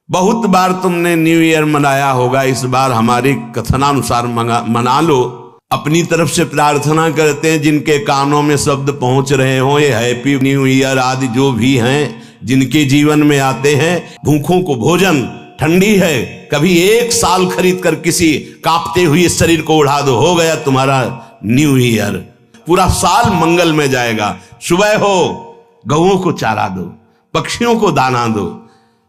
बहुत बार तुमने new year मनाया होगा, इस बार हमारे कथनानुसार मना लो। अपनी तरफ से प्रार्थना करते हैं जिनके कानों में शब्द पहुंच रहे हो, ये हैप्पी न्यू ईयर आदि जो भी हैं जिनके जीवन में आते हैं। भूखों को भोजन, ठंडी है, कभी एक साल खरीद कर किसी कांपते हुए शरीर को उड़ा दो, हो गया तुम्हारा न्यू ईयर। पूरा साल मंगल में जाएगा। सुबह हो गऊओं को चारा दो, पक्षियों को दाना दो।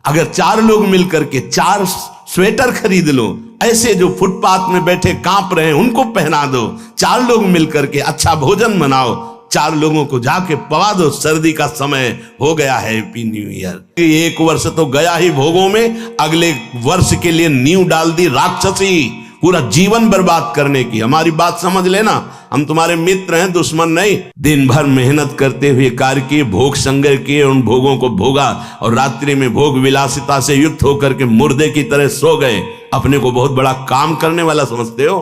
अगर 4 लोग मिलकर के 4 स्वेटर खरीद लो, ऐसे जो फुटपाथ में बैठे कांप रहे हैं उनको पहना दो। 4 लोग मिलकर के अच्छा भोजन बनाओ, 4 लोगों को जाके पवा दो। सर्दी का समय हो गया है, हैप्पी न्यू ईयर। एक वर्ष तो गया ही भोगों में, अगले वर्ष के लिए नींव डाल दी राक्षसी, पूरा जीवन बर्बाद करने की। हमारी बात समझ लेना, हम तुम्हारे मित्र हैं, दुश्मन नहीं। दिन भर मेहनत करते हुए कार्य किए, भोग संग्रह किए, उन भोगों को भोगा और रात्रि में भोग विलासिता से युक्त होकर के मुर्दे की तरह सो गए। अपने को बहुत बड़ा काम करने वाला समझते हो।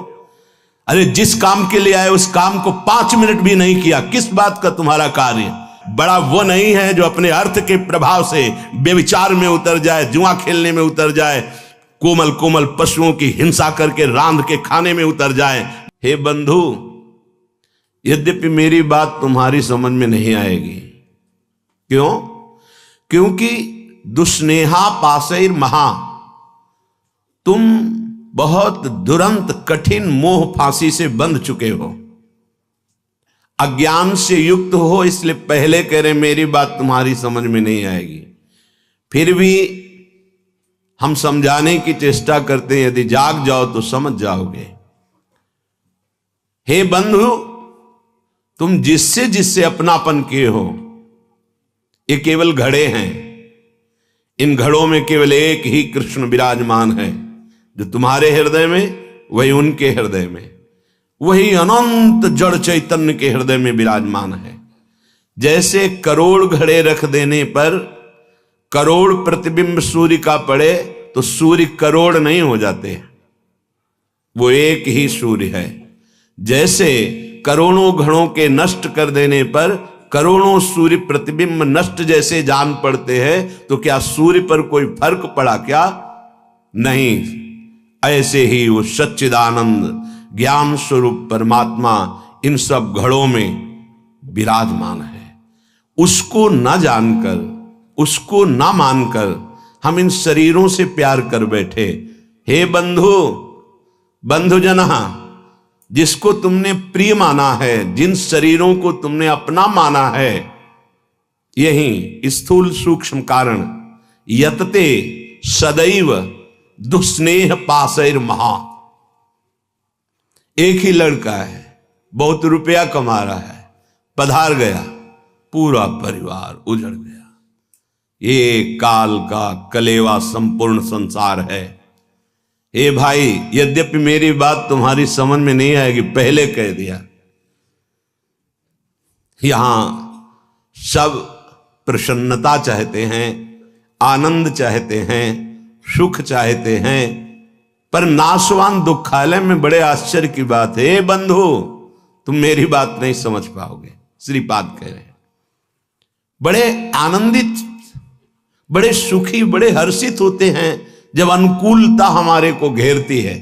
अरे जिस काम के लिए आए उस काम को 5 मिनट भी नहीं किया। किस बात का तुम्हारा कार्य? बड़ा वो नहीं है जो अपने अर्थ के प्रभाव से बेविचार में उतर जाए, जुआ खेलने में उतर जाए, कोमल कोमल पशुओं की हिंसा करके रांध के खाने में उतर जाए। हे बंधु, यद्यपि मेरी बात तुम्हारी समझ में नहीं आएगी। क्यों? क्योंकि दुस्नेहा पासैर महा, तुम बहुत दुरंत कठिन मोह फांसी से बंध चुके हो, अज्ञान से युक्त हो। इसलिए पहले कह रहे मेरी बात तुम्हारी समझ में नहीं आएगी। फिर भी हम समझाने की चेष्टा करते हैं, यदि जाग जाओ तो समझ जाओगे। हे बंधु, तुम जिससे जिससे अपनापन किए हो, ये केवल घड़े हैं। इन घड़ों में केवल एक ही कृष्ण विराजमान है, जो तुम्हारे हृदय में वही उनके हृदय में, वही अनंत जड़ चैतन्य के हृदय में विराजमान है। जैसे करोड़ घड़े रख देने पर करोड़ प्रतिबिंब सूर्य का पड़े तो सूर्य करोड़ नहीं हो जाते, वो एक ही सूर्य है। जैसे करोड़ों घड़ों के नष्ट कर देने पर करोड़ों सूर्य प्रतिबिंब नष्ट जैसे जान पड़ते हैं, तो क्या सूर्य पर कोई फर्क पड़ा क्या? नहीं। ऐसे ही वो सच्चिदानंद ज्ञान स्वरूप परमात्मा इन सब घड़ों में विराजमान है। उसको न जानकर, उसको ना मानकर हम इन शरीरों से प्यार कर बैठे। हे बंधु, बंधुजना, जिसको तुमने प्रिय माना है, जिन शरीरों को तुमने अपना माना है, यही स्थूल सूक्ष्म कारण यतते सदैव दुस्नेह पासैर महा। एक ही लड़का है, बहुत रुपया कमा रहा है, पधार गया, पूरा परिवार उजड़ गया। ये काल का कलेवा संपूर्ण संसार है। हे भाई, यद्यपि मेरी बात तुम्हारी समझ में नहीं आएगी, पहले कह दिया। यहां सब प्रसन्नता चाहते हैं, आनंद चाहते हैं, सुख चाहते हैं, पर नाशवान दुखालय में बड़े आश्चर्य की बात है। हे बंधु, तुम मेरी बात नहीं समझ पाओगे। श्रीपाद कह रहे हैं, बड़े आनंदित, बड़े सुखी, बड़े हर्षित होते हैं जब अनुकूलता हमारे को घेरती है।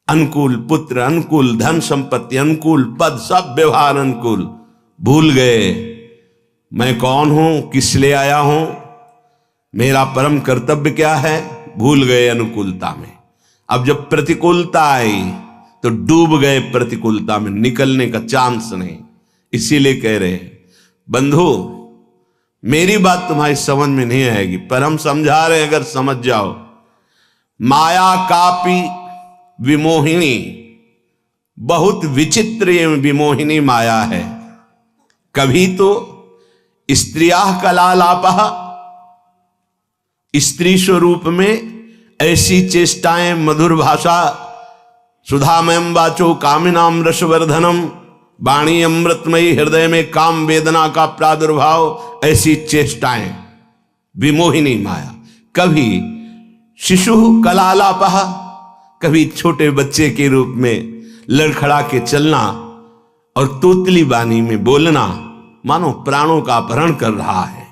अनुकूल पुत्र, अनुकूल धन संपत्ति, अनुकूल पद, सब व्यवहार अनुकूल। भूल गए मैं कौन हूं, किस लिए आया हूं, मेरा परम कर्तव्य क्या है। भूल गए अनुकूलता में। अब जब प्रतिकूलता आई तो डूब गए प्रतिकूलता में, निकलने का चांस नहीं। इसीलिए कह रहे हैं बंधु, मेरी बात तुम्हारी समझ में नहीं आएगी, पर हम समझा रहे हैं, अगर समझ जाओ। माया कापी विमोहिनी, बहुत विचित्र ये विमोहिनी माया है। कभी तो स्त्रियाः कलालापः, स्त्री स्वरूप में ऐसी चेष्टाएं, मधुर भाषा, सुधामयम वाचो कामिनाम रसवर्धनम, वाणी अमृतमयी, हृदय में काम वेदना का प्रादुर्भाव, ऐसी चेष्टाएं, विमोहिनी माया। कभी शिशु कलालापः, कभी छोटे बच्चे के रूप में लड़खड़ा के चलना और तोतली बानी में बोलना, मानो प्राणों का अपहरण कर रहा है।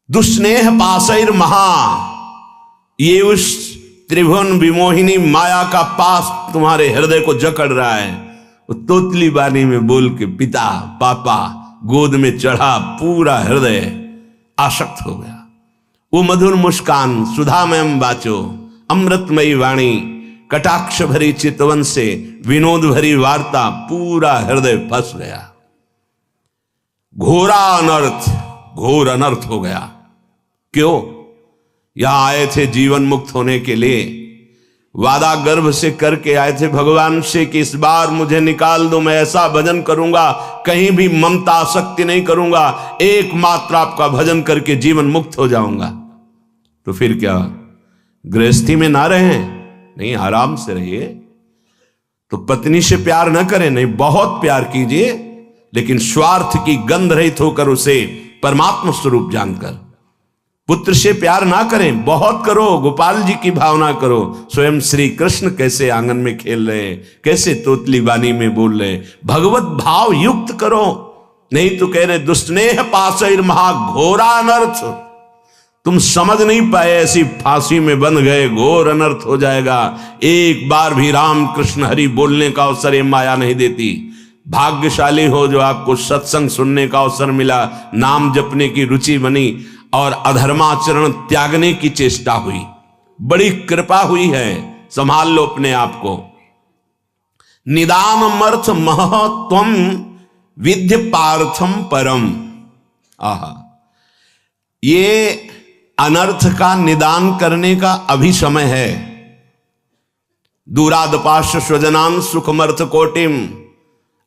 दुस्नेह पासैर महा, ये उस त्रिभुवन विमोहिनी माया का पास तुम्हारे हृदय को जकड़ रहा है। वो तोतली बानी में बोल के पिता पापा गोद में चढ़ा, पूरा हृदय आसक्त हो गया। वो मधुर मुस्कान, सुधामयम वाचो, अमृतमयी वाणी, कटाक्ष भरी चितवन से विनोद भरी वार्ता, पूरा हृदय फंस गया। घोरा अनर्थ, घोर अनर्थ हो गया। क्यों? यहां आए थे जीवन मुक्त होने के लिए, वादा गर्भ से करके आए थे भगवान से कि इस बार मुझे निकाल दो, मैं ऐसा भजन करूंगा, कहीं भी ममता आसक्ति नहीं करूंगा, एकमात्र आपका भजन करके जीवन मुक्त हो जाऊंगा। तो फिर क्या, गृहस्थी में ना रहें? नहीं, आराम से रहिए। तो पत्नी से प्यार न करें, नहीं, बहुत प्यार कीजिए, लेकिन स्वार्थ की गंध रहित होकर, उसे परमात्मा स्वरूप जानकर। पुत्र से प्यार ना करें, बहुत करो, गोपाल जी की भावना करो। स्वयं श्री कृष्ण कैसे आंगन में खेल रहे हैं, कैसे तोतली बानी में बोल रहे हैं, भगवत भाव युक्त करो। नहीं तो कह रहे दुस्नेह पासैर महा घोरा अनर्थ। तुम समझ नहीं पाए, ऐसी फांसी में बंध गए, घोर अनर्थ हो जाएगा। एक बार भी राम कृष्ण हरि बोलने का अवसर ये माया नहीं देती। भाग्यशाली हो जो आपको सत्संग सुनने का अवसर मिला, नाम जपने की रुचि बनी और अधर्माचरण त्यागने की चेष्टा हुई। बड़ी कृपा हुई है, संभाल लो अपने आप को। निदानमर्थ महत्वम विद्य पार्थम परम। आहा, ये अनर्थ का निदान करने का अभी समय है। दूरादपाश स्वजनान सुखमर्थ कोटिम,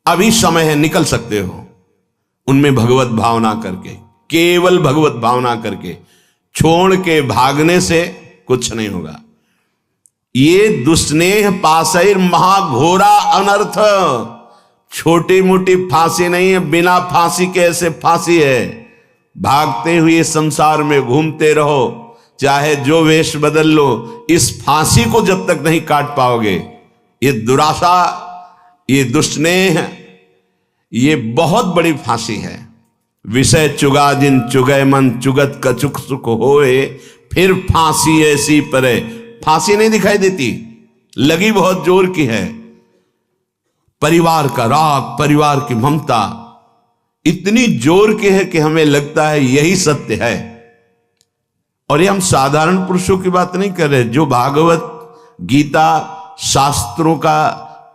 अभी समय है, निकल सकते हो उनमें भगवत भावना करके, केवल भगवत भावना करके। छोड़ के भागने से कुछ नहीं होगा। ये दुस्नेह पासैर महाघोरा अनर्थ, छोटी मोटी फांसी नहीं है, बिना फांसी के ऐसे फांसी है। भागते हुए संसार में घूमते रहो, चाहे जो वेश बदल लो, इस फांसी को जब तक नहीं काट पाओगे, ये दुराशा, ये दुस्नेह, ये बहुत बड़ी फांसी है। विषय चुगा जिन चुगय मन, चुगत कचुक सुख होए, फिर फांसी ऐसी परे। फांसी नहीं दिखाई देती, लगी बहुत जोर की है। परिवार का राग, परिवार की ममता इतनी जोर की है कि हमें लगता है यही सत्य है। और ये हम साधारण पुरुषों की बात नहीं कर रहे, जो भागवत गीता शास्त्रों का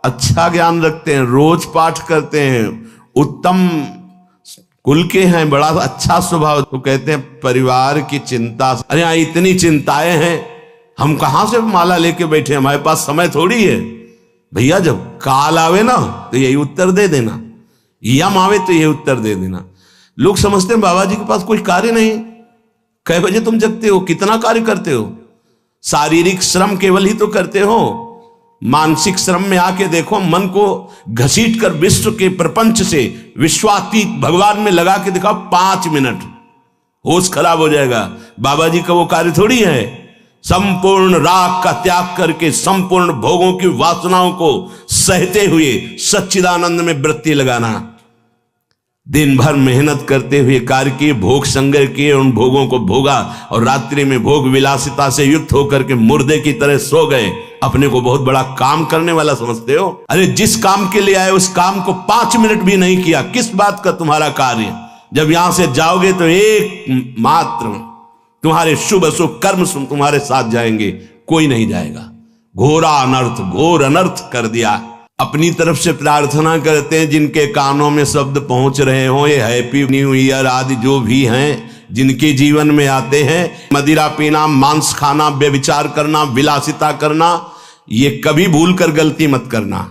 अच्छा ज्ञान रखते हैं, रोज पाठ करते हैं, उत्तम कुल के हैं, बड़ा अच्छा स्वभाव, तो कहते हैं परिवार की चिंता। अरे यहाँ इतनी चिंताएं हैं, हम कहां से माला लेके बैठे, हमारे पास समय थोड़ी है। भैया जब काल आवे ना तो यही उत्तर दे देना, यम आवे तो यही उत्तर दे देना। लोग समझते हैं बाबा जी के पास कोई कार्य नहीं। कै बजे तुम जगते हो, कितना कार्य करते हो? शारीरिक श्रम केवल ही तो करते हो, मानसिक श्रम में आके देखो, मन को घसीट कर विश्व के प्रपंच से विश्वातीत भगवान में लगा के दिखाओ 5 मिनट, होश खराब हो जाएगा। बाबा जी का वो कार्य थोड़ी है। संपूर्ण राग का त्याग करके संपूर्ण भोगों की वासनाओं को सहते हुए सच्चिदानंद में वृत्ति लगाना, दिन भर मेहनत करते हुए कार्य किए, भोग संग्रह किए, उन भोगों को भोगा और रात्रि में भोग विलासिता से युक्त होकर के मुर्दे की तरह सो गए। अपने को बहुत बड़ा काम करने वाला समझते हो? अरे जिस काम के लिए आए उस काम को 5 मिनट भी नहीं किया, किस बात का तुम्हारा कार्य? जब यहां से जाओगे तो एक मात्र तुम्हारे शुभ अशुभ कर्म तुम्हारे साथ जाएंगे, कोई नहीं जाएगा। घोरा अनर्थ, घोर अनर्थ कर दिया। अपनी तरफ से प्रार्थना करते हैं जिनके कानों में शब्द पहुंच रहे हो, ये हैप्पी न्यू ईयर आदि जो भी हैं जिनके जीवन में आते हैं, मदिरा पीना, मांस खाना, व्यभिचार करना, विलासिता करना, ये कभी भूल कर गलती मत करना।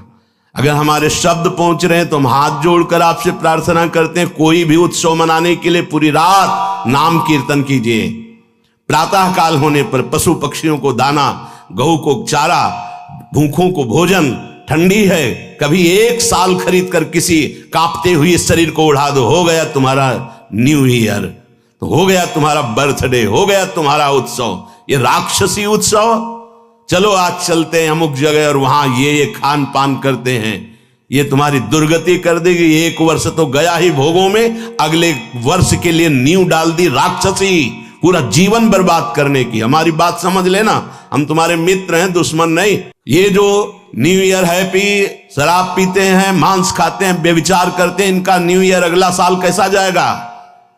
अगर हमारे शब्द पहुंच रहे हैं तो हम हाथ जोड़कर आपसे प्रार्थना करते हैं, कोई भी उत्सव मनाने के लिए पूरी रात नाम कीर्तन कीजिए। प्रातः काल होने पर पशु पक्षियों को दाना, गऊ को चारा, भूखों को भोजन, ठंडी है कभी 1 साल खरीद कर किसी कांपते हुए शरीर को उड़ा दो, हो गया तुम्हारा न्यू ईयर, तो हो गया तुम्हारा बर्थडे, हो गया तुम्हारा उत्सव। ये राक्षसी उत्सव, चलो आज चलते हैं अमुक जगह और वहां ये खान पान करते हैं, ये तुम्हारी दुर्गति कर देगी। 1 वर्ष तो गया ही भोगों में, अगले वर्ष के लिए नींव डाल दी राक्षसी पूरा जीवन बर्बाद करने की। हमारी बात समझ लेना, हम तुम्हारे मित्र हैं, दुश्मन नहीं। ये जो न्यू ईयर हैप्पी, शराब पीते हैं, मांस खाते हैं, व्यभिचार करते हैं, इनका न्यू ईयर अगला साल कैसा जाएगा?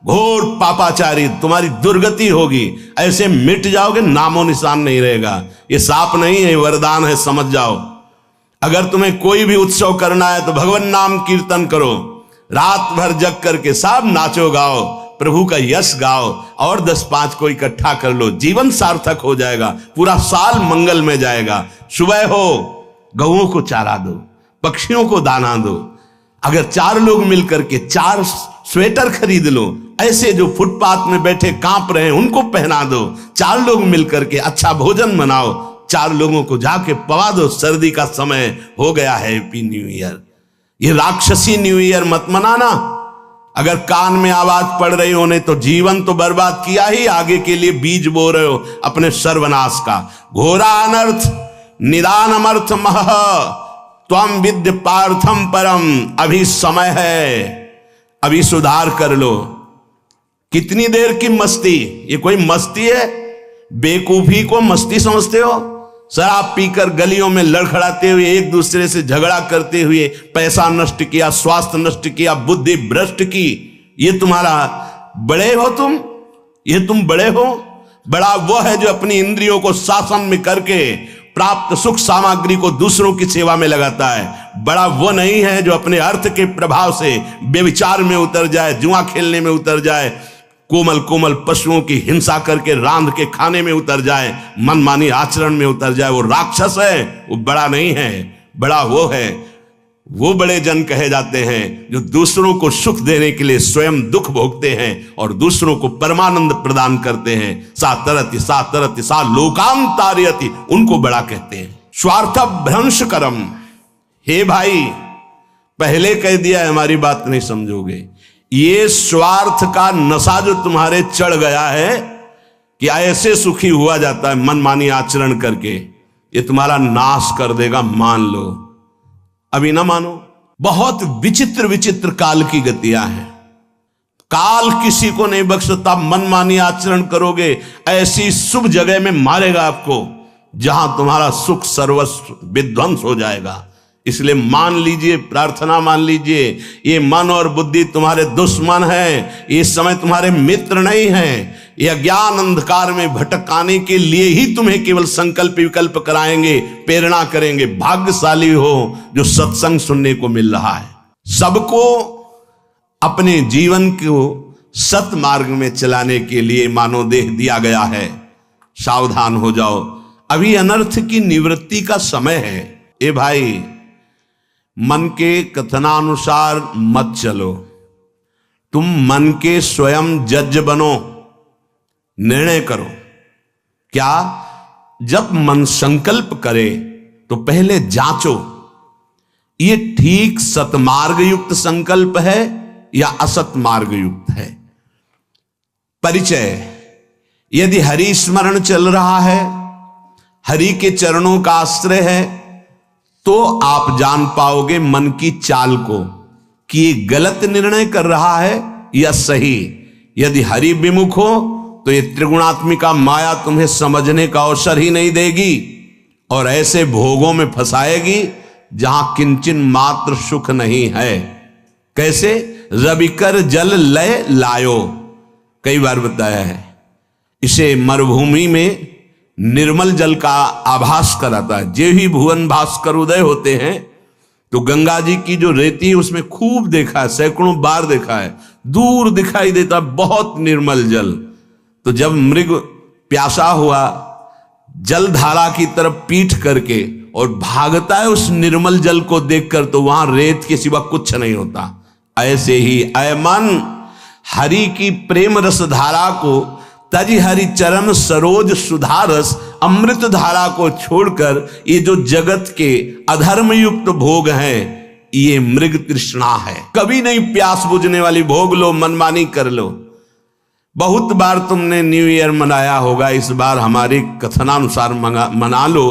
घोर पापाचारी, तुम्हारी दुर्गति होगी। ऐसे मिट जाओगे, नामो निशान नहीं रहेगा। ये साप नहीं है, वरदान है, समझ जाओ। अगर तुम्हें कोई भी उत्सव करना है तो भगवान नाम कीर्तन करो, रात भर जग करके सब नाचो गाओ, प्रभु का यश गाओ, और 10-5 को इकट्ठा कर लो, जीवन सार्थक हो जाएगा, पूरा साल मंगल में जाएगा। सुबह हो गऊओं को चारा दो, पक्षियों को दाना दो। अगर 4 लोग मिलकर के 4 स्वेटर खरीद लो, ऐसे जो फुटपाथ में बैठे कांप रहे हैं उनको पहना दो। 4 लोग मिलकर के अच्छा भोजन बनाओ, 4 लोगों को जाके पवा दो, सर्दी का समय हो गया है, हैप्पी न्यू ईयर। ये राक्षसी न्यू ईयर मत मनाना। अगर कान में आवाज पड़ रही होने तो जीवन तो बर्बाद किया ही, आगे के लिए बीज बो रहे हो अपने सर्वनाश का। घोरा अनर्थ निदान अमर्थ मह त्वम विद्य पार्थम परम। अभी समय है, अभी सुधार कर लो। कितनी देर की मस्ती? ये कोई मस्ती है? बेकूफी को मस्ती समझते हो? शराब पीकर गलियों में लड़खड़ाते हुए, एक दूसरे से झगड़ा करते हुए पैसा नष्ट किया, स्वास्थ्य नष्ट किया, बुद्धि भ्रष्ट की। ये तुम्हारा बड़े हो तुम? ये तुम बड़े हो? बड़ा वो है जो अपनी इंद्रियों को शासन में करके प्राप्त सुख सामग्री को दूसरों की सेवा में लगाता है। बड़ा वो नहीं है जो अपने अर्थ के प्रभाव से व्यभिचार में उतर जाए, जुआ खेलने में उतर जाए, कोमल कोमल पशुओं की हिंसा करके रांध के खाने में उतर जाए, मनमानी आचरण में उतर जाए। वो राक्षस है, वो बड़ा नहीं है। बड़ा वो है, वो बड़े जन कहे जाते हैं जो दूसरों को सुख देने के लिए स्वयं दुख भोगते हैं और दूसरों को परमानंद प्रदान करते हैं। सा तरति सा लोकांतारयति, उनको बड़ा कहते हैं। स्वार्थ भ्रंश करम। हे भाई, पहले कह दिया है, हमारी बात नहीं समझोगे। ये स्वार्थ का नशा जो तुम्हारे चढ़ गया है कि ऐसे सुखी हुआ जाता है मनमानी आचरण करके, ये तुम्हारा नाश कर देगा, मान लो। अभी ना मानो। बहुत विचित्र विचित्र काल की गतियां हैं। काल किसी को नहीं बख्शता। मनमानी आचरण करोगे, ऐसी शुभ जगह में मारेगा आपको जहां तुम्हारा सुख सर्वस्व विध्वंस हो जाएगा। इसलिए मान लीजिए, प्रार्थना मान लीजिए, ये मन और बुद्धि तुम्हारे दुश्मन है, ये समय तुम्हारे मित्र नहीं है। ये अज्ञान अंधकार में भटकाने के लिए ही तुम्हें केवल संकल्प विकल्प कराएंगे, प्रेरणा करेंगे। भाग्यशाली हो जो सत्संग सुनने को मिल रहा है। सबको अपने जीवन को सत मार्ग में चलाने के लिए मानव देह दिया गया है। सावधान हो जाओ, अभी अनर्थ की निवृत्ति का समय है। ए भाई, मन के कथनानुसार मत चलो। तुम मन के स्वयं जज बनो, निर्णय करो। क्या? जब मन संकल्प करे तो पहले जांचो, ये ठीक सतमार्ग युक्त संकल्प है या असत मार्ग युक्त है। परिचय: यदि हरि स्मरण चल रहा है, हरि के चरणों का आश्रय है, तो आप जान पाओगे मन की चाल को कि ये गलत निर्णय कर रहा है या सही। यदि हरि विमुख हो तो ये त्रिगुणात्मिका माया तुम्हें समझने का अवसर ही नहीं देगी और ऐसे भोगों में फंसाएगी जहां किंचन मात्र सुख नहीं है। कैसे? रविकर जल लय लायो, कई बार बताया है। इसे मरुभूमि में निर्मल जल का आभास कराता है। जे ही भुवन भास्कर उदय होते हैं तो गंगा जी की जो रेती है उसमें खूब देखा है, सैकड़ों बार देखा है, दूर दिखाई देता बहुत निर्मल जल। तो जब मृग प्यासा हुआ, जल धारा की तरफ पीठ करके और भागता है उस निर्मल जल को देखकर, तो वहां रेत के सिवा कुछ नहीं होता। ऐसे ही अय मन, हरि की प्रेम रस धारा को, तजी हरि चरण सरोज सुधारस अमृत धारा को छोड़कर ये जो जगत के अधर्म युक्त भोग हैं, ये मृग तृष्णा है। कभी नहीं प्यास बुझने वाली भोग लो, मनमानी कर लो। बहुत बार तुमने न्यू ईयर मनाया होगा, इस बार हमारी कथनानुसार मना लो,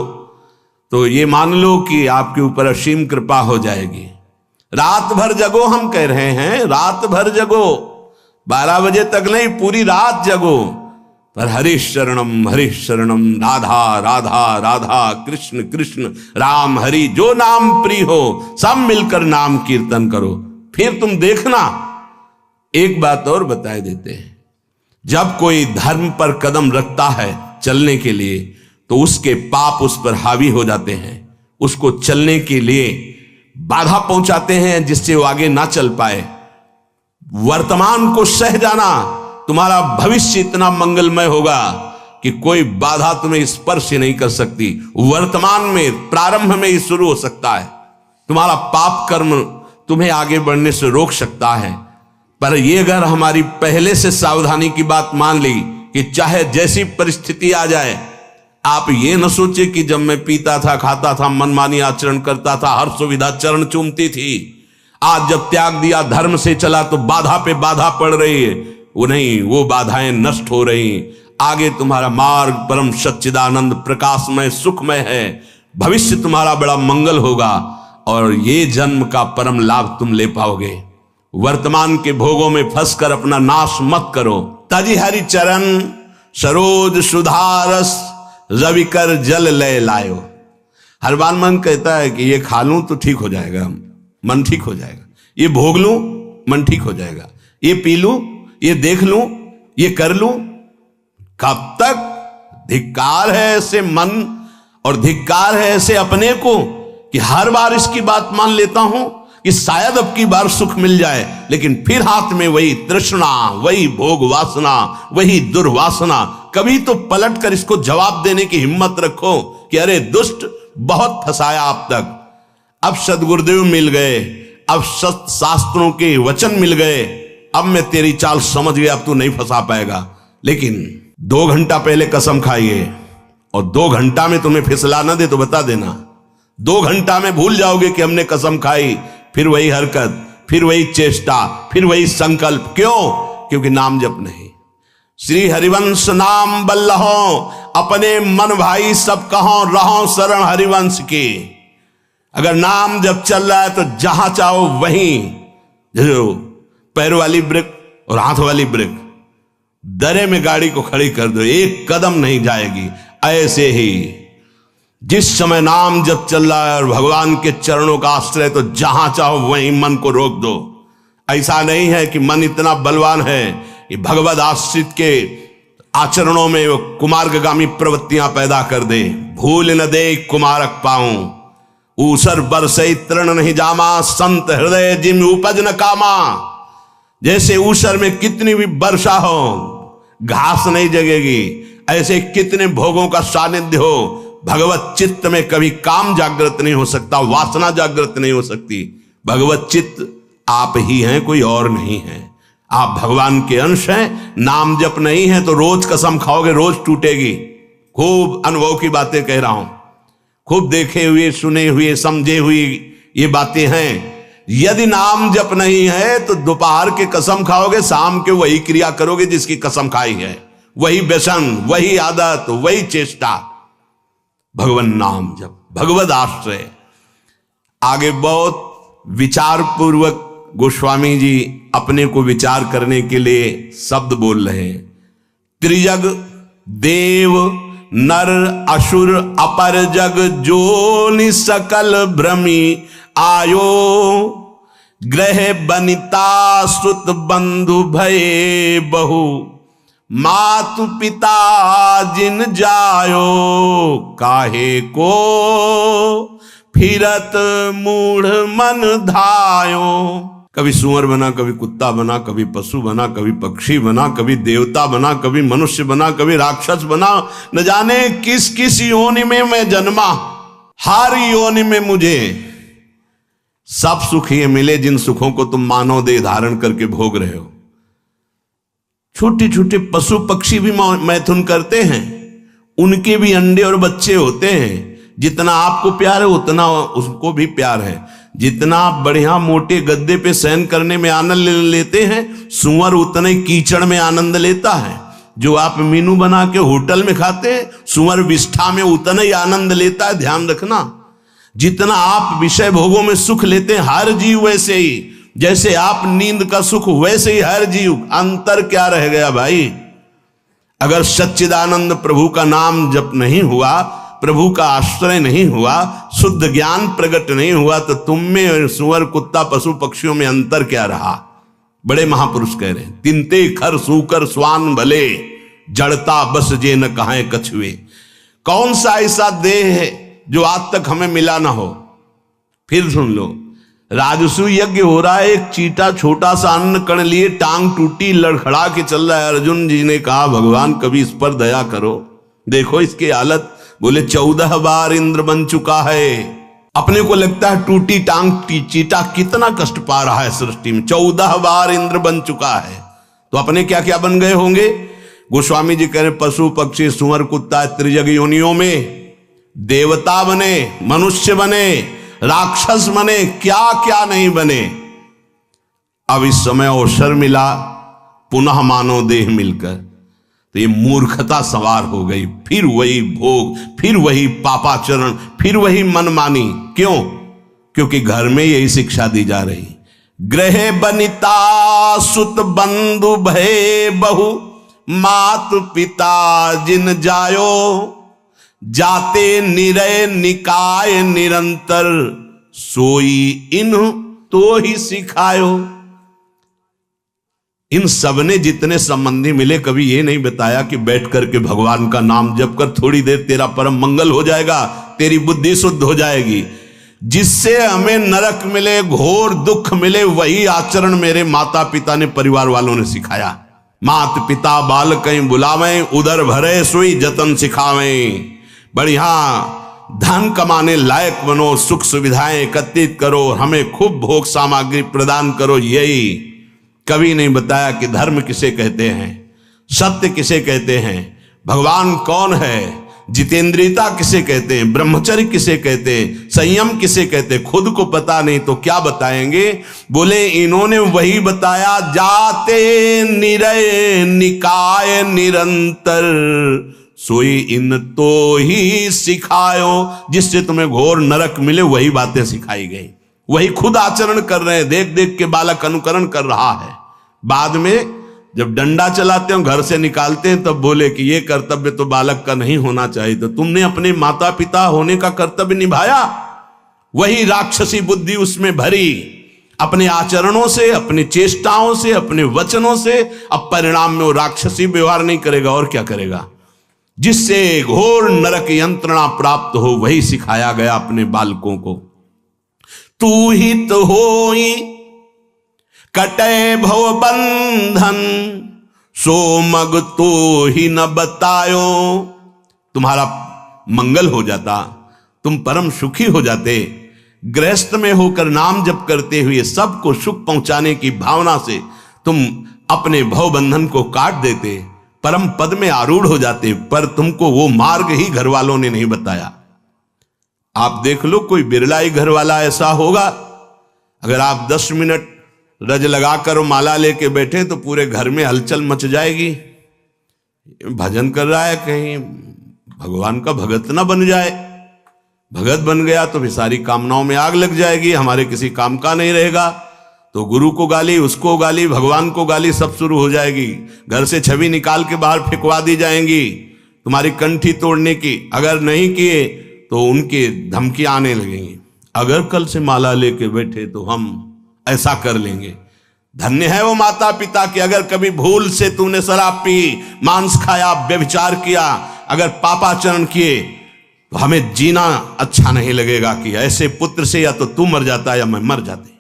तो ये मान लो कि आपके ऊपर असीम कृपा हो जाएगी। रात भर जगो, हम कह रहे हैं, रात भर जगो। 12 बजे तक नहीं, पूरी रात जगो। पर हरि शरणम राधा राधा राधा कृष्ण कृष्ण राम हरि, जो नाम प्रिय हो सब मिलकर नाम कीर्तन करो। फिर तुम देखना। एक बात और बताए देते हैं, जब कोई धर्म पर कदम रखता है चलने के लिए तो उसके पाप उस पर हावी हो जाते हैं, उसको चलने के लिए बाधा पहुंचाते हैं जिससे वो आगे ना चल पाए। वर्तमान को सह जाना, तुम्हारा भविष्य इतना मंगलमय होगा कि कोई बाधा तुम्हें स्पर्श ही नहीं कर सकती। वर्तमान में प्रारंभ में ही शुरू हो सकता है। तुम्हारा पाप कर्म तुम्हें आगे बढ़ने से रोक सकता है। पर ये अगर हमारी पहले से सावधानी की बात मान ली कि चाहे जैसी परिस्थिति आ जाए, आप ये न सोचे कि जब मैं पीता था, खाता था, मनमानी आचरण करता था, हर सुविधा चरण चूमती थी, आज जब त्याग दिया, धर्म से चला तो बाधा पे बाधा पड़ रही है। वो नहीं, वो बाधाएं नष्ट हो रही। आगे तुम्हारा मार्ग परम सच्चिदानंद प्रकाशमय सुखमय है। भविष्य तुम्हारा बड़ा मंगल होगा और ये जन्म का परम लाभ तुम ले पाओगे। वर्तमान के भोगों में फंसकर अपना नाश मत करो। तजी हरि चरण सरोज सुधारस रविकर जल लय लायो। हर बार मन कहता है कि ये खा लूं तो ठीक हो जाएगा, मन ठीक हो जाएगा, ये भोग लूं मन ठीक हो जाएगा, ये पी लूं, ये देख लूं, ये कर लूं। कब तक? धिक्कार है ऐसे मन और धिक्कार है ऐसे अपने को कि हर बार इसकी बात मान लेता हूं कि शायद अब की बार सुख मिल जाए, लेकिन फिर हाथ में वही तृष्णा, वही भोग वासना, वही दुर्वासना। कभी तो पलट कर इसको जवाब देने की हिम्मत रखो कि अरे दुष्ट, बहुत फंसाया अब तक। अब सदगुरुदेव मिल गए, अब सत शास्त्रों के वचन मिल गए, अब मैं तेरी चाल समझ गया, अब तू नहीं फंसा पाएगा। लेकिन 2 घंटा पहले कसम खाइए और 2 घंटा में तुम्हें फिसला ना दे तो बता देना। 2 घंटा में भूल जाओगे कि हमने कसम खाई, फिर वही हरकत, फिर वही चेष्टा, फिर वही संकल्प। क्यों? क्योंकि नाम जप नहीं। श्री हरिवंश नाम बल्लहो, अपने मन भाई सब कहो, रहो शरण हरिवंश की। अगर नाम जब चल रहा है तो जहां चाहो वहीं, जो पैर वाली ब्रेक और हाथ वाली ब्रेक, दरे में गाड़ी को खड़ी कर दो, एक कदम नहीं जाएगी। ऐसे ही जिस समय नाम जब चल रहा है और भगवान के चरणों का आश्रय, तो जहां चाहो वहीं मन को रोक दो। ऐसा नहीं है कि मन इतना बलवान है कि भगवद आश्रित के आचरणों में वो कुमार्गामी प्रवृत्तियां पैदा कर दे। भूल न दे कुमारक पाऊं, ऊसर बरसई तृण नहीं जामा, संत हृदय जिम उपज न कामा। जैसे ऊसर में कितनी भी वर्षा हो घास नहीं जगेगी, ऐसे कितने भोगों का सानिध्य हो, भगवत चित्त में कभी काम जागृत नहीं हो सकता, वासना जागृत नहीं हो सकती। भगवत चित्त आप ही हैं, कोई और नहीं है। आप भगवान के अंश हैं। नाम जप नहीं है तो रोज कसम खाओगे, रोज टूटेगी। खूब अनुभव की बातें कह रहा हूं, खूब देखे हुए, सुने हुए, समझे हुए ये बातें हैं। यदि नाम जप नहीं है तो दोपहर के कसम खाओगे, शाम के वही क्रिया करोगे जिसकी कसम खाई है, वही व्यसन, वही आदत, वही चेष्टा। भगवान नाम जप, भगवद आश्रय। आगे बहुत विचार पूर्वक गोस्वामी जी अपने को विचार करने के लिए शब्द बोल रहे हैं। त्रिजग देव नर असुर अपर जग जोनि सकल भ्रमी आयो, ग्रह बनिता सुत बंधु भये बहु, मातु पिता जिन जायो, काहे को फिरत मूढ़ मन धायो। कभी सुअर बना, कभी कुत्ता बना, कभी पशु बना, कभी पक्षी बना, कभी देवता बना, कभी मनुष्य बना, कभी राक्षस बना। न जाने किस किस योनि में मैं जन्मा। हर योनि में मुझे सब सुख ये मिले जिन सुखों को तुम मानव देह धारण करके भोग रहे हो। छोटे छोटे पशु पक्षी भी मैथुन करते हैं, उनके भी अंडे और बच्चे होते हैं। जितना आपको प्यार है उतना उसको भी प्यार है। जितना बढ़िया मोटे गद्दे पे शयन करने में आनंद लेते हैं, सुअर उतने कीचड़ में आनंद लेता है। जो आप मीनू बना के होटल में खाते हैं, सुअर विष्ठा में उतना ही आनंद लेता है। ध्यान रखना, जितना आप विषय भोगों में सुख लेते हैं, हर जीव वैसे ही। जैसे आप नींद का सुख, वैसे ही हर जीव। अंतर क्या रह गया भाई? अगर सच्चिदानंद प्रभु का नाम जप नहीं हुआ, प्रभु का आश्रय नहीं हुआ, शुद्ध ज्ञान प्रकट नहीं हुआ, तो तुम में सुअर कुत्ता पशु पक्षियों में अंतर क्या रहा? बड़े महापुरुष कह रहे हैं, तिनते खर सूकर स्वान भले, जड़ता बस जे न कहां कछुए। कौन सा ऐसा देह है जो आज तक हमें मिला ना हो? फिर सुन लो, राजसू यज्ञ हो रहा है, एक चीटा छोटा सा अन्न कण लिए टांग टूटी लड़खड़ा के चल रहा है। अर्जुन जी ने कहा, भगवान कभी इस पर दया करो, देखो इसकी हालत। बोले 14 बार इंद्र बन चुका है। अपने को लगता है टूटी टांग चीटा कितना कष्ट पा रहा है सृष्टि में, 14 बार इंद्र बन चुका है, तो अपने क्या क्या बन गए होंगे? गोस्वामी जी कह रहे, पशु पक्षी सुअर कुत्ता त्रिजग योनियों में देवता बने, मनुष्य बने, राक्षस बने, क्या क्या नहीं बने। अब इस समय अवसर मिला पुनः मानव देह मिलकर, तो ये मूर्खता सवार हो गई। फिर वही भोग, फिर वही पापाचरण, फिर वही मनमानी। क्यों? क्योंकि घर में यही शिक्षा दी जा रही, गृह बनिता सुत बंधु भय बहु, मात पिता जिन जायो, जाते निरय निकाय निरंतर, सोई इन तो ही सिखायो। इन सब ने जितने संबंधी मिले, कभी ये नहीं बताया कि बैठ करके भगवान का नाम जप कर थोड़ी देर तेरा परम मंगल हो जाएगा, तेरी बुद्धि शुद्ध हो जाएगी। जिससे हमें नरक मिले, घोर दुख मिले, वही आचरण मेरे माता पिता ने, परिवार वालों ने सिखाया। मात पिता बाल कहीं बुलावें, उदर भरे सोई जतन सिखावें। बढ़िया धन कमाने लायक बनो, सुख सुविधाएं एकत्रित करो, हमें खूब भोग सामग्री प्रदान करो। यही कभी नहीं बताया कि धर्म किसे कहते हैं, सत्य किसे कहते हैं, भगवान कौन है, जितेंद्रियता किसे कहते हैं, ब्रह्मचर्य किसे कहते हैं, संयम किसे कहते हैं। खुद को पता नहीं तो क्या बताएंगे? बोले इन्होंने वही बताया, जाते निरय निकाय निरंतर, सोई इन तो ही सिखायो। जिससे तुम्हें घोर नरक मिले, वही बातें सिखाई गई, वही खुद आचरण कर रहे हैं। देख देख के बालक अनुकरण कर रहा है। बाद में जब डंडा चलाते हो, घर से निकालते हैं, तब बोले कि ये कर्तव्य तो बालक का नहीं होना चाहिए। तो तुमने अपने माता पिता होने का कर्तव्य निभाया, वही राक्षसी बुद्धि उसमें भरी, अपने आचरणों से, अपनी चेष्टाओं से, अपने वचनों से। अब परिणाम में वो राक्षसी व्यवहार नहीं करेगा और क्या करेगा? जिससे घोर नरक यंत्रणा प्राप्त हो, वही सिखाया गया अपने बालकों को। तू ही तो होई कटे भव बंधन, सो मग तो ही न बतायो। तुम्हारा मंगल हो जाता, तुम परम सुखी हो जाते। गृहस्थ में होकर नाम जप करते हुए सबको सुख पहुंचाने की भावना से तुम अपने भव बंधन को काट देते, परम पद में आरूढ़ हो जाते। पर तुमको वो मार्ग ही घर वालों ने नहीं बताया। आप देख लो, कोई बिरला ही घर वाला ऐसा होगा, अगर आप 10 मिनट रज लगाकर माला लेके बैठे तो पूरे घर में हलचल मच जाएगी। भजन कर रहा है, कहीं भगवान का भगत ना बन जाए। भगत बन गया तो भी सारी कामनाओं में आग लग जाएगी, हमारे किसी काम का नहीं रहेगा। तो गुरु को गाली, उसको गाली, भगवान को गाली, सब शुरू हो जाएगी। घर से छवि निकाल के बाहर फेंकवा दी जाएंगी, तुम्हारी कंठी तोड़ने की। अगर नहीं किए तो उनकी धमकियां आने लगेंगी, अगर कल से माला लेके बैठे तो हम ऐसा कर लेंगे। धन्य है वो माता पिता कि अगर कभी भूल से तूने शराब पी, मांस खाया, व्यभिचार किया, अगर पापाचरण किए, तो हमें जीना अच्छा नहीं लगेगा कि ऐसे पुत्र से या तो तू मर जाता या मैं मर जाते।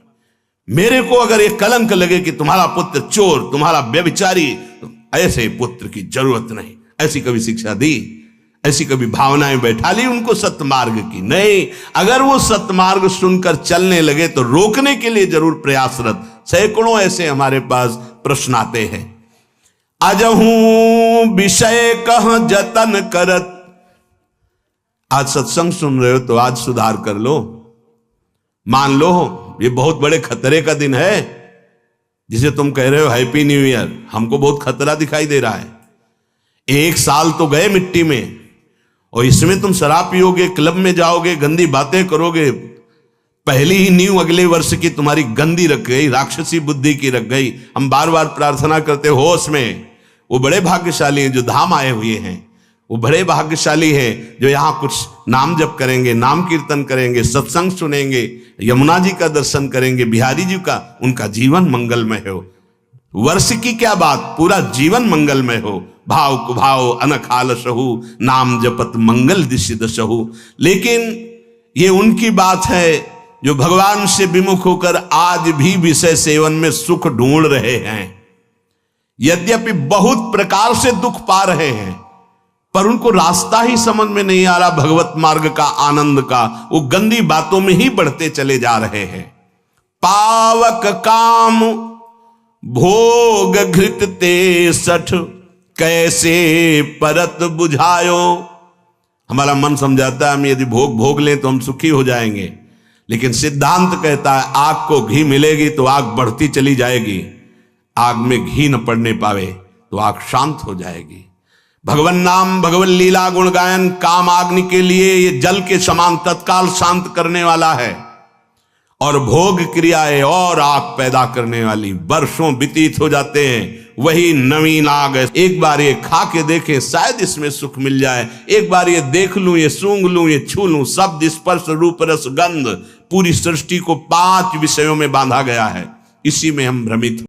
मेरे को अगर ये कलंक लगे कि तुम्हारा पुत्र चोर, तुम्हारा व्यभिचारी, तो ऐसे पुत्र की जरूरत नहीं। ऐसी कभी शिक्षा दी, ऐसी कभी भावनाएं बैठा ली उनको सत्मार्ग की? नहीं। अगर वो सत्मार्ग सुनकर चलने लगे तो रोकने के लिए जरूर प्रयासरत। सैकड़ों ऐसे हमारे पास प्रश्न आते हैं। अजहू विषय कह जतन करत। आज सत्संग सुन रहे हो तो आज सुधार कर लो। मान लो ये बहुत बड़े खतरे का दिन है, जिसे तुम कह रहे हो हैप्पी न्यू ईयर। हमको बहुत खतरा दिखाई दे रहा है। 1 साल तो गए मिट्टी में, और इसमें तुम शराब पियोगे, क्लब में जाओगे, गंदी बातें करोगे। पहली ही नींव अगले वर्ष की तुम्हारी गंदी रख गई, राक्षसी बुद्धि की रख गई। हम बार बार प्रार्थना करते होश में, वो बड़े भाग्यशाली हैं जो धाम आए हुए हैं, वो बड़े भाग्यशाली हैं जो यहाँ कुछ नाम जप करेंगे, नाम कीर्तन करेंगे, सत्संग सुनेंगे, यमुना जी का दर्शन करेंगे, बिहारी जी का, उनका जीवन मंगलमय हो। वर्ष की क्या बात, पूरा जीवन मंगलमय हो। भाव कुभाव अनखाल सहु, नाम जपत मंगल दिशि दशहु। लेकिन ये उनकी बात है जो भगवान से विमुख होकर आज भी विषय सेवन में सुख ढूंढ रहे हैं, यद्यपि बहुत प्रकार से दुख पा रहे हैं, पर उनको रास्ता ही समझ में नहीं आ रहा भगवत मार्ग का, आनंद का। वो गंदी बातों में ही बढ़ते चले जा रहे हैं। पावक काम भोग घृत ते सठ, कैसे परत बुझायो। हमारा मन समझाता है हम यदि भोग लें तो हम सुखी हो जाएंगे, लेकिन सिद्धांत कहता है आग को घी मिलेगी तो आग बढ़ती चली जाएगी, आग में घी न पड़ने पावे तो आग शांत हो जाएगी। भगवान नाम, भगवान लीला, गुण गायन काम अग्नि के लिए ये जल के समान तत्काल शांत करने वाला है, और भोग क्रियाएं और आग पैदा करने वाली। वर्षों व्यतीत हो जाते हैं, वही नवीन आग है। एक बार ये खा के देखें, शायद इसमें सुख मिल जाए। एक बार ये देख लूं, ये सूंघ लूं, ये छू लूं। शब्द, स्पर्श, रूप, रस, गंध, पूरी सृष्टि को 5 विषयों में बांधा गया है। इसी में हम भ्रमित